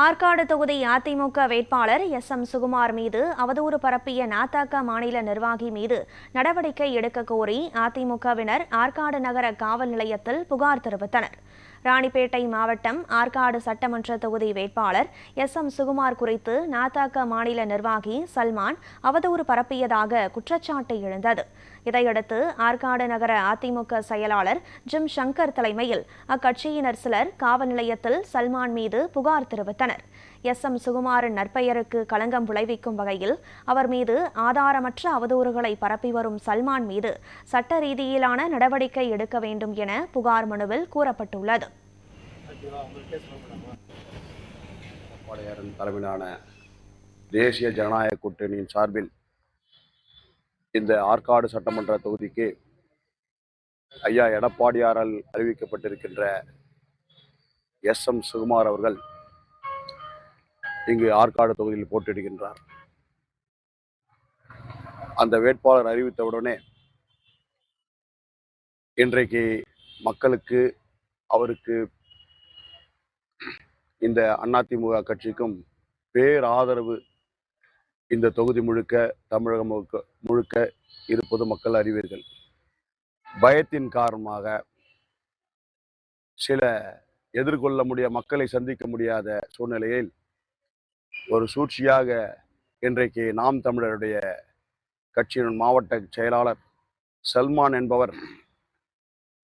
ஆற்காடு தொகுதி அதிமுக வேட்பாளர் எஸ்.எம். சுகுமார் மீது அவதூறு பரப்பிய நாதக மாநில நிர்வாகி மீது நடவடிக்கை எடுக்க கோரி அதிமுகவினர் ஆற்காடு நகர காவல் நிலையத்தில் புகார் தெரிவித்தனர். ராணிப்பேட்டை மாவட்டம் ஆற்காடு சட்டமன்ற தொகுதி வேட்பாளர் எஸ்.எம். சுகுமார் குறித்து நாதக மாநில நிர்வாகி சல்மான் அவதூறு பரப்பியதாக குற்றச்சாட்டு எழுந்தது. இதையடுத்து ஆற்காடு நகர அதிமுக செயலாளர் ஜிம் சங்கர் தலைமையில் அக்கட்சியினர் சிலர் காவல் நிலையத்தில் சல்மான் மீது புகார் தெரிவித்தனர். எஸ்.எம். சுகுமாரின் நற்பெயருக்கு களங்கம் விளைவிக்கும் வகையில் அவர் மீது ஆதாரமற்ற அவதூறுகளை பரப்பி வரும் சல்மான் மீது சட்ட ரீதியிலான நடவடிக்கை எடுக்க வேண்டும் என புகார் மனுவில் கூறப்பட்டுள்ளது. தலைமையிலான தேசிய ஜனநாயக கூட்டணியின் சார்பில் இந்த ஆற்காடு சட்டமன்ற தொகுதிக்கு ஐயா எடப்பாடியாரால் அறிவிக்கப்பட்டிருக்கின்ற எஸ்.எம். சுகுமார் அவர்கள் இங்கு ஆற்காடு தொகுதியில் போட்டியிடுகின்றார். அந்த வேட்பாளர் அறிவித்தவுடனே இன்றைக்கு மக்களுக்கு அவருக்கு இந்த அதிமுக கட்சிக்கும் பேராதரவு இந்த தொகுதி முழுக்க தமிழகம் முழுக்க இருப்பது மக்கள் அறிவீர்கள். பயத்தின் காரணமாக சில எதிர்கொள்ள மக்களை சந்திக்க முடியாத சூழ்நிலையில் ஒரு சூழ்ச்சியாக இன்றைக்கு நாம் தமிழருடைய கட்சியின் மாவட்ட செயலாளர் சல்மான் என்பவர்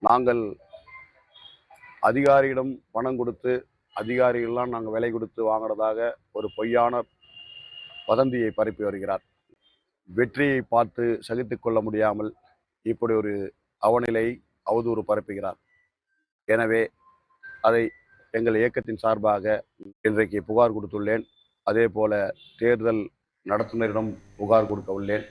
நாங்கள் அதிகாரியிடம் பணம் கொடுத்து அதிகாரிகள்லாம் நாங்கள் விலை கொடுத்து வாங்குறதாக ஒரு பொய்யான வதந்தியை பரப்பி வருகிறார். வெற்றியை பார்த்து சகித்து கொள்ள முடியாமல் இப்படி ஒரு அவநிலை அவதூறு பரப்புகிறார். எனவே அதை எங்கள் இயக்கத்தின் சார்பாக இன்றைக்கு புகார் கொடுத்துள்ளேன். அதே போல தேர்தல் நடத்துனரிடம் புகார் கொடுக்க உள்ளேன்.